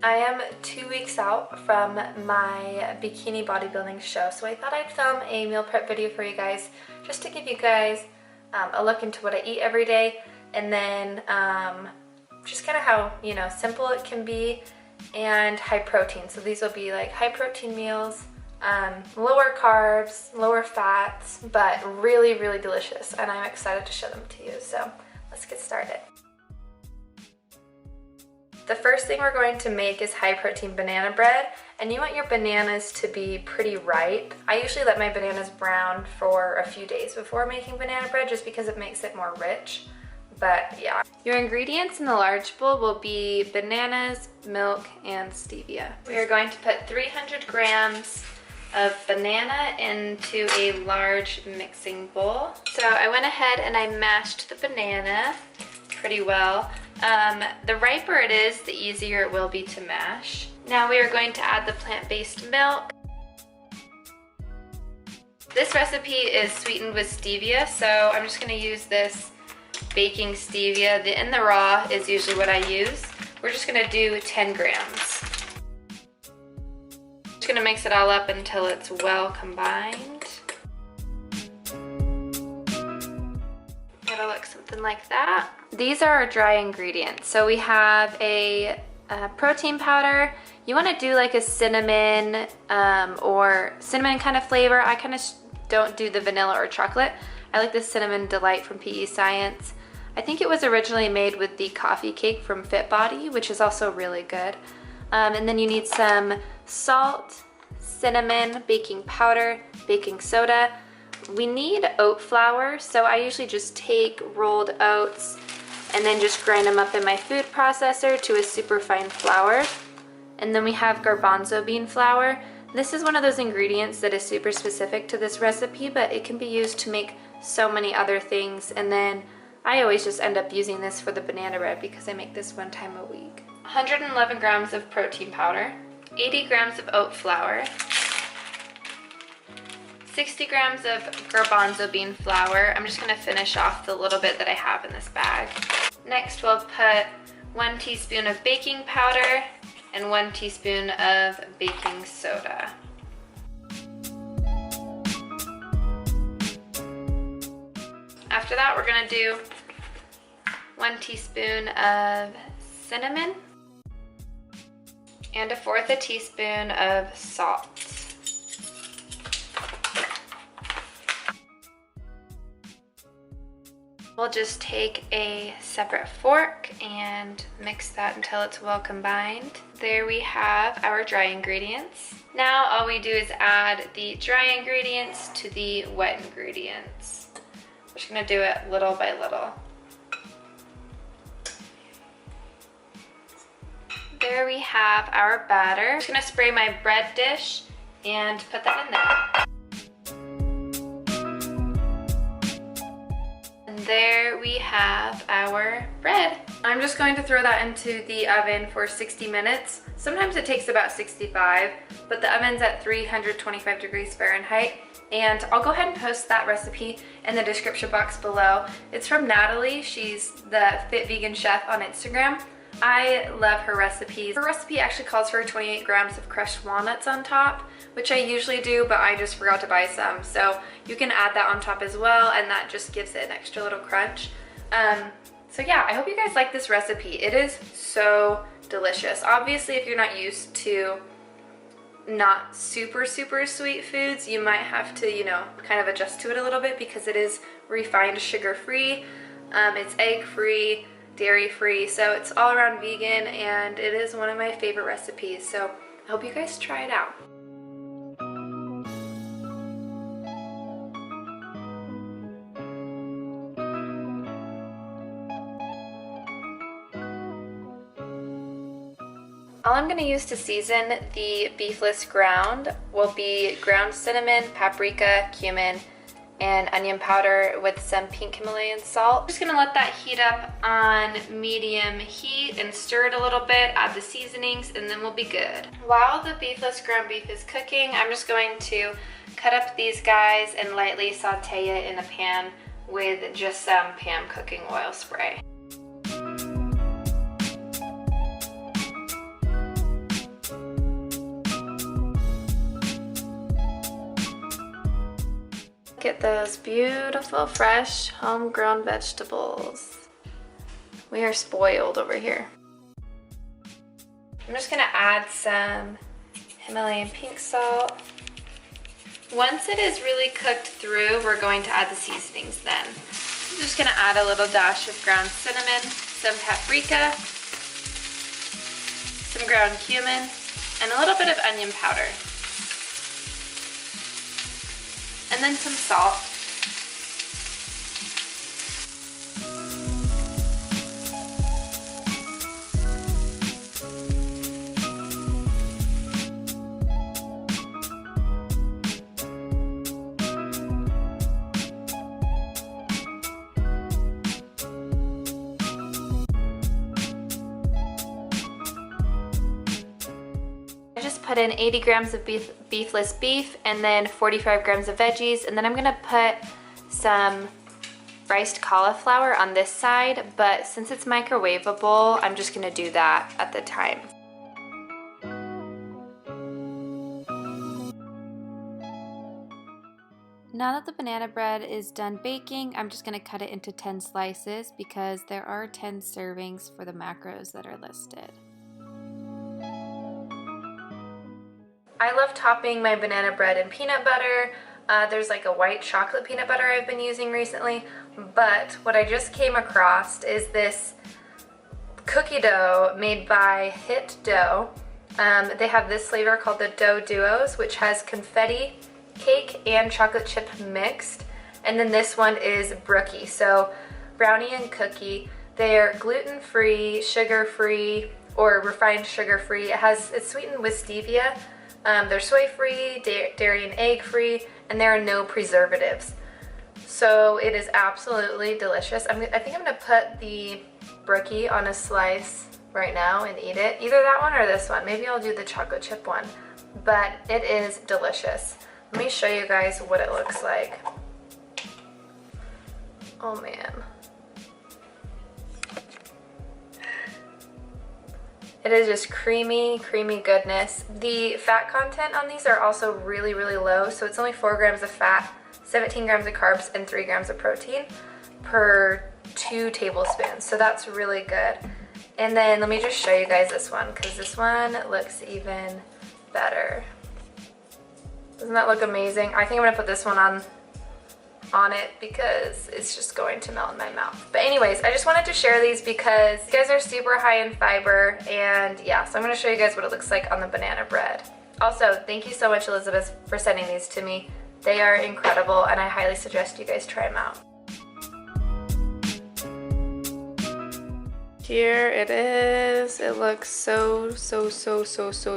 I am 2 weeks out from my bikini bodybuilding show, so I thought I'd film a meal prep video for you guys just to give you guys a look into what I eat every day, and then just kind of how, you know, simple it can be and high protein. So these will be like high protein meals, lower carbs, lower fats, but really, really delicious, and I'm excited to show them to you. So let's get started. The first thing we're going to make is high protein banana bread, and you want your bananas to be pretty ripe. I usually let my bananas brown for a few days before making banana bread just because it makes it more rich, but yeah. Your ingredients in the large bowl will be bananas, milk, and stevia. We are going to put 300 grams of banana into a large mixing bowl. So I went ahead and I mashed the banana pretty well. The riper it is, the easier it will be to mash. Now we are going to add the plant-based milk. This recipe is sweetened with stevia, so I'm just going to use this baking stevia. The in the raw is usually what I use. We're just going to do 10 grams. Just going to mix it all up until it's well combined. It'll look something like that. These are our dry ingredients. So we have a protein powder. You want to do like a cinnamon or cinnamon kind of flavor. I kind of don't do the vanilla or chocolate. I like the cinnamon delight from PE Science. I think it was originally made with the coffee cake from Fit Body, which is also really good. And then you need some salt, cinnamon, baking powder, baking soda. We need oat flour, so I usually just take rolled oats and then just grind them up in my food processor to a super fine flour. And then we have garbanzo bean flour. This is one of those ingredients that is super specific to this recipe, but it can be used to make so many other things. And then I always just end up using this for the banana bread because I make this one time a week. 111 grams of protein powder, 80 grams of oat flour, 60 grams of garbanzo bean flour. I'm just going to finish off the little bit that I have in this bag. Next we'll put 1 teaspoon of baking powder and 1 teaspoon of baking soda. After that we're going to do 1 teaspoon of cinnamon and 1/4 teaspoon of salt. We'll just take a separate fork and mix that until it's well combined. There we have our dry ingredients. Now all we do is add the dry ingredients to the wet ingredients. We're just gonna do it little by little. There we have our batter. I'm just gonna spray my bread dish and put that in there. There we have our bread. I'm just going to throw that into the oven for 60 minutes. Sometimes it takes about 65, but the oven's at 325 degrees Fahrenheit. And I'll go ahead and post that recipe in the description box below. It's from Natalie. She's the Fit Vegan Chef on Instagram. I love her recipes. Her recipe actually calls for 28 grams of crushed walnuts on top, which I usually do, but I just forgot to buy some. So you can add that on top as well, and that just gives it an extra little crunch. So yeah, I hope you guys like this recipe. It is so delicious. Obviously, if you're not used to not super sweet foods, you might have to, you know, kind of adjust to it a little bit because it is refined sugar-free. It's egg-free, dairy-free, so it's all around vegan, and it is one of my favorite recipes. So I hope you guys try it out. All I'm going to use to season the beefless ground will be ground cinnamon, paprika, cumin, and onion powder with some pink Himalayan salt. I'm just going to let that heat up on medium heat and stir it a little bit, add the seasonings, and then we'll be good. While the beefless ground beef is cooking, I'm just going to cut up these guys and lightly saute it in a pan with just some pan cooking oil spray. Get those beautiful, fresh, homegrown vegetables. We are spoiled over here. I'm just gonna add some Himalayan pink salt. Once it is really cooked through, we're going to add the seasonings then. I'm just gonna add a little dash of ground cinnamon, some paprika, some ground cumin, and a little bit of onion powder. And then some salt. Put in 80 grams of beefless beef and then 45 grams of veggies, and then I'm gonna put some riced cauliflower on this side, but since it's microwavable, I'm just gonna do that at the time. Now that the banana bread is done baking, I'm just gonna cut it into 10 slices because there are 10 servings for the macros that are listed. I love topping my banana bread in peanut butter. There's like a white chocolate peanut butter I've been using recently, but what I just came across is this cookie dough made by Hit Dough. They have this flavor called the Dough Duos, which has confetti, cake, and chocolate chip mixed. And then this one is brookie, so brownie and cookie. They're gluten-free, sugar-free, or refined sugar-free. It's sweetened with stevia. They're soy-free, dairy and egg-free, and there are no preservatives. So it is absolutely delicious. I think I'm gonna put the brookie on a slice right now and eat it. Either that one or this one. Maybe I'll do the chocolate chip one. But it is delicious. Let me show you guys what it looks like. Oh man. It is just creamy, creamy goodness. The fat content on these are also really, really low. So it's only 4 grams of fat, 17 grams of carbs, and 3 grams of protein per 2 tablespoons. So that's really good. And then let me just show you guys this one, because this one looks even better. Doesn't that look amazing? I think I'm gonna put this one on it because it's just going to melt in my mouth. But anyways, I just wanted to share these because you guys are super high in fiber, and yeah, so I'm gonna show you guys what it looks like on the banana bread. Also, thank you so much, Elizabeth, for sending these to me. They are incredible, and I highly suggest you guys try them out. Here it is. It looks so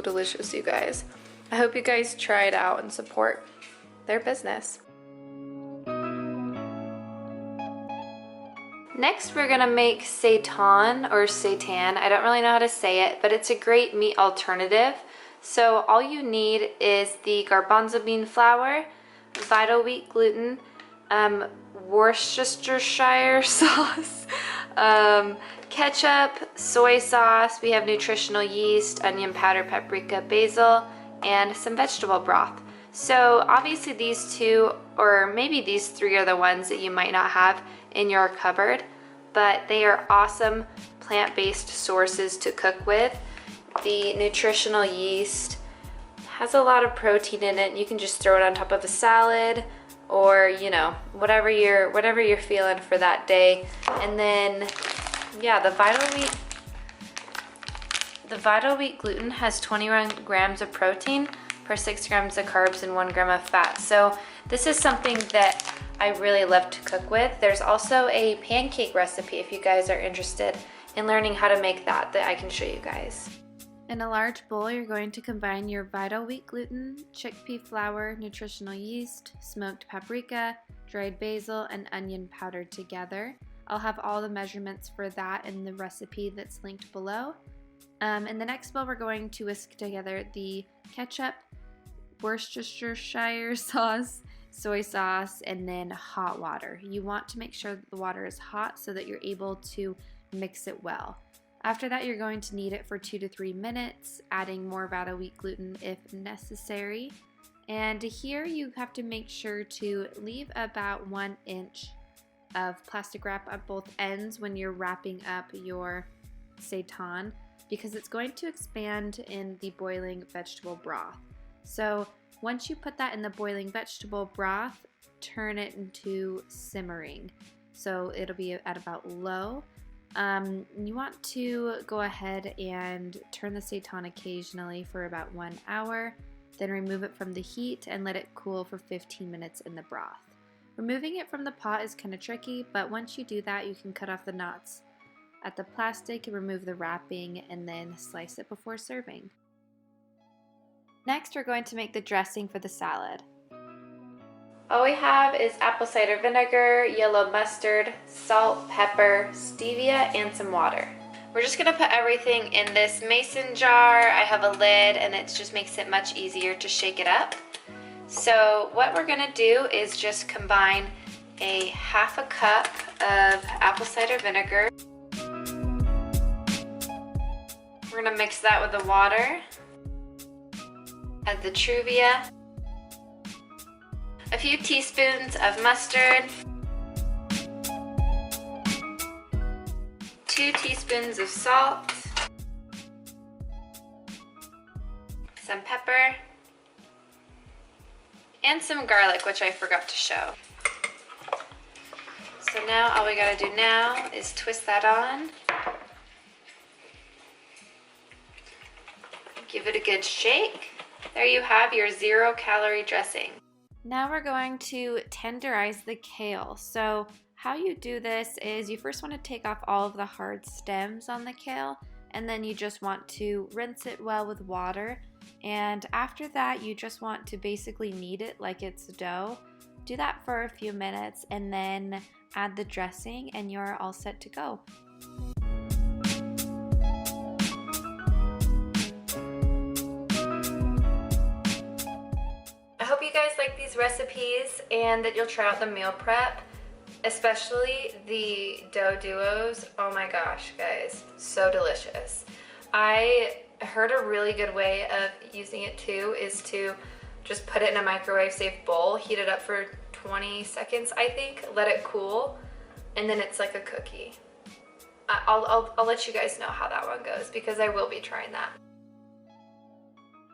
delicious, you guys. I hope you guys try it out and support their business. Next, we're gonna make Seitan or Seitan. I don't really know how to say it, but it's a great meat alternative. So all you need is the garbanzo bean flour, vital wheat gluten, Worcestershire sauce, ketchup, soy sauce. We have nutritional yeast, onion powder, paprika, basil, and some vegetable broth. So obviously these 2, or maybe these 3 are the ones that you might not have in your cupboard, but they are awesome plant-based sources to cook with. The nutritional yeast has a lot of protein in it. You can just throw it on top of a salad, or you know, whatever you're feeling for that day. And then yeah, the vital wheat gluten has 21 grams of protein per 6 grams of carbs and 1 gram of fat. So this is something that I really love to cook with. There's also a pancake recipe if you guys are interested in learning how to make that I can show you guys. In a large bowl, you're going to combine your vital wheat gluten, chickpea flour, nutritional yeast, smoked paprika, dried basil, and onion powder together. I'll have all the measurements for that in the recipe that's linked below. In the next bowl, we're going to whisk together the ketchup, Worcestershire sauce, soy sauce, and then hot water. You want to make sure that the water is hot so that you're able to mix it well. After that, you're going to knead it for 2 to 3 minutes, adding more vital wheat gluten if necessary. And here you have to make sure to leave about 1 inch of plastic wrap at both ends when you're wrapping up your seitan, because it's going to expand in the boiling vegetable broth. So once you put that in the boiling vegetable broth, turn it into simmering. So it'll be at about low. You want to go ahead and turn the seitan occasionally for about 1 hour, then remove it from the heat and let it cool for 15 minutes in the broth. Removing it from the pot is kind of tricky, but once you do that, you can cut off the knots at the plastic and remove the wrapping and then slice it before serving. Next, we're going to make the dressing for the salad. All we have is apple cider vinegar, yellow mustard, salt, pepper, stevia, and some water. We're just gonna put everything in this mason jar. I have a lid and it just makes it much easier to shake it up. So what we're gonna do is just combine a half a cup of apple cider vinegar. We're gonna mix that with the water. Add the truvia. A few teaspoons of mustard. 2 teaspoons of salt. Some pepper. And some garlic, which I forgot to show. So now all we gotta do now is twist that on. Give it a good shake. There you have your 0-calorie dressing. Now we're going to tenderize the kale. So how you do this is you first want to take off all of the hard stems on the kale, and then you just want to rinse it well with water. And after that, you just want to basically knead it like it's dough. Do that for a few minutes and then add the dressing and you're all set to go. I hope you guys like these recipes and that you'll try out the meal prep, especially the dough duos. Oh my gosh, guys, so delicious. I heard a really good way of using it too is to just put it in a microwave safe bowl, heat it up for 20 seconds, I think, let it cool, and then it's like a cookie. I'll let you guys know how that one goes because I will be trying that.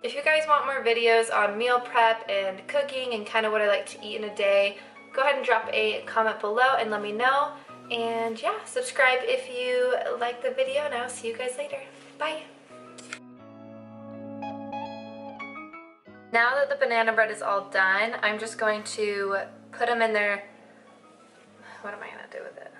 If you guys want more videos on meal prep and cooking and kind of what I like to eat in a day, go ahead and drop a comment below and let me know. And yeah, subscribe if you like the video, and I'll see you guys later. Bye. Now that the banana bread is all done, I'm just going to put them in there. What am I gonna do with it?